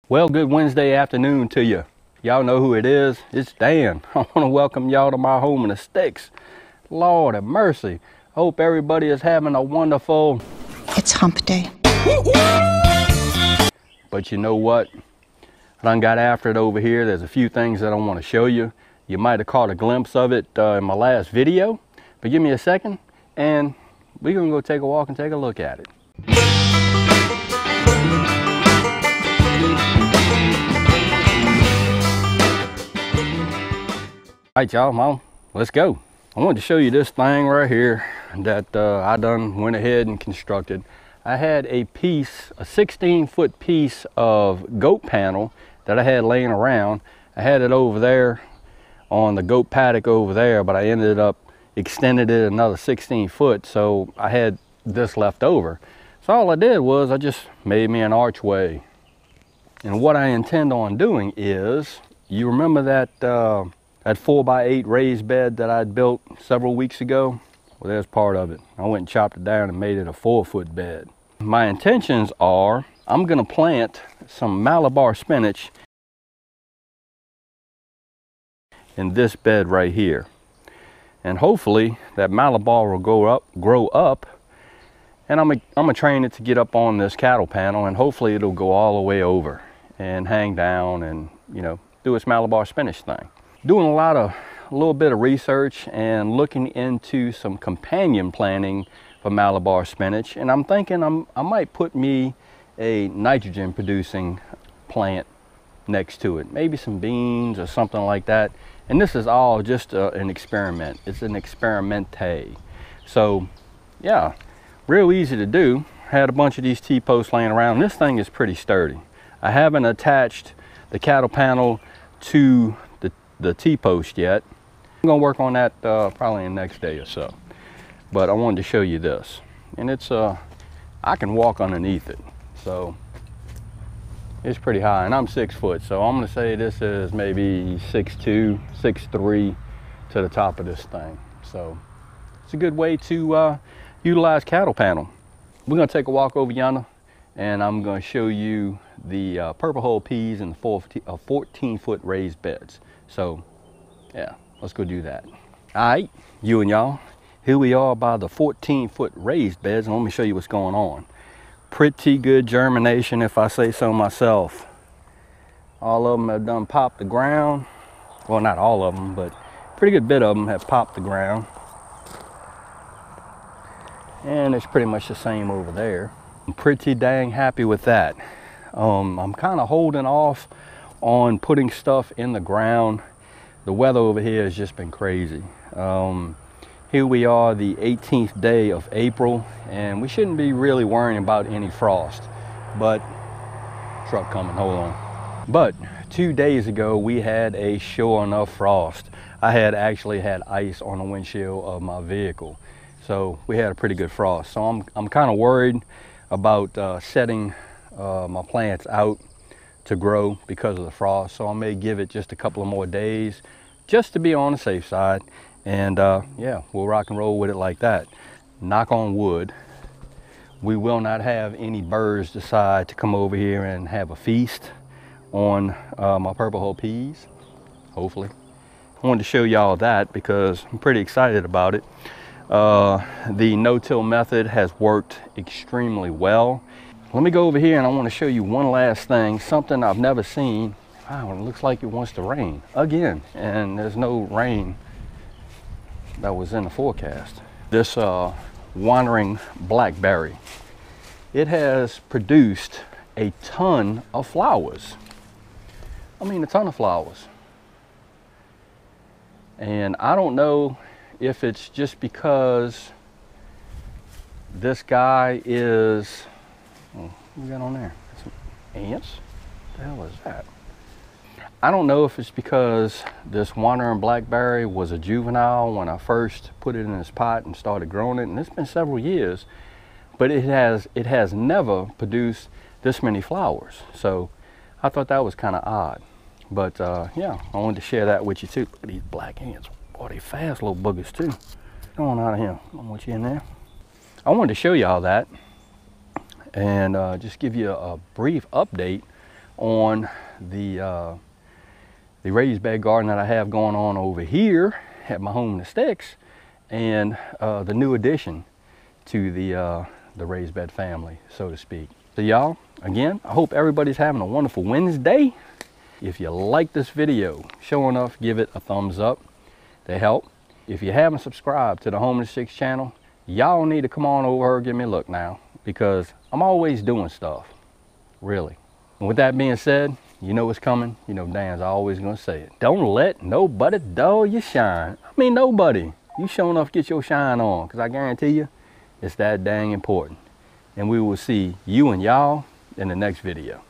Well, good Wednesday afternoon to you. Y'all know who it is. It's Dan. I want to welcome y'all to my home in the sticks. Lord have mercy. Hope everybody is having a wonderful... It's hump day. But you know what? I done got after it over here. There's a few things that I want to show you. You might have caught a glimpse of it in my last video. But give me a second and we're going to go take a walk and take a look at it. All right, y'all, let's go. I wanted to show you this thing right here that I done went ahead and constructed. I had a piece, a 16-foot piece of goat panel that I had laying around. I had it over there on the goat paddock over there, but I ended up extending it another 16 foot, so I had this left over. So all I did was I just made me an archway. And what I intend on doing is, you remember that that 4x8 raised bed that I'd built several weeks ago? Well, there's part of it. I went and chopped it down and made it a 4-foot bed. My intentions are, I'm gonna plant some Malabar spinach in this bed right here. And hopefully that Malabar will grow up, and I'm gonna train it to get up on this cattle panel, and hopefully it'll go all the way over and hang down and, you know, do its Malabar spinach thing. Doing a little bit of research and looking into some companion planting for Malabar spinach, and I'm thinking I might put me a nitrogen producing plant next to it, maybe some beans or something like that. And this is all just an experiment. It's an experimente. So yeah, real easy to do. Had a bunch of these T-posts laying around. This thing is pretty sturdy. I haven't attached the cattle panel to the T-post yet. I'm gonna work on that probably in the next day or so. But I wanted to show you this. And it's, I can walk underneath it. So it's pretty high, and I'm 6 foot. So I'm gonna say this is maybe 6'2", 6'3" to the top of this thing. So it's a good way to utilize cattle panel. We're gonna take a walk over yonder, and I'm gonna show you the purple hull peas in the 14-foot raised beds. So yeah, let's go do that. All right, you and y'all, here we are by the 14-foot raised beds, and let me show you what's going on. Pretty good germination, if I say so myself. All of them have done popped the ground. Well, not all of them, but a pretty good bit of them have popped the ground. And it's pretty much the same over there. I'm pretty dang happy with that. I'm kind of holding off on putting stuff in the ground. The weather over here has just been crazy. Here we are, the 18th day of April, and we shouldn't be really worrying about any frost. But, truck coming, hold on. But 2 days ago, we had a sure enough frost. I had actually had ice on the windshield of my vehicle. So we had a pretty good frost. So I'm kind of worried about setting my plants out to grow because of the frost. So I may give it just a couple of more days just to be on the safe side. And yeah, we'll rock and roll with it like that. Knock on wood, we will not have any birds decide to come over here and have a feast on my purple hull peas, hopefully. I wanted to show y'all that because I'm pretty excited about it. The no-till method has worked extremely well. Let me go over here and I want to show you one last thing, something I've never seen. Wow, it looks like it wants to rain again, and there's no rain that was in the forecast. This wandering blackberry, it has produced a ton of flowers. I mean, a ton of flowers. And I don't know if it's just because this guy is, what we got on there? Some ants? What the hell is that? I don't know if it's because this wandering blackberry was a juvenile when I first put it in this pot and started growing it, and it's been several years, but it has never produced this many flowers. So I thought that was kind of odd. But yeah, I wanted to share that with you too. Look at these black ants. Boy, they fast little boogers too. Come on out of here. I don't want you in there. I wanted to show you all that and just give you a brief update on the raised bed garden that I have going on over here at my home in the sticks, and the new addition to the raised bed family, so to speak. So y'all, again, I hope everybody's having a wonderful Wednesday. If you like this video, sure enough, give it a thumbs up to help. If you haven't subscribed to the Home in the Sticks channel, y'all need to come on over here and give me a look now, because I'm always doing stuff, really. And with that being said, you know what's coming. You know Dan's always gonna say it. Don't let nobody dull your shine. I mean, nobody. You sure enough get your shine on, because I guarantee you, it's that dang important. And we will see you and y'all in the next video.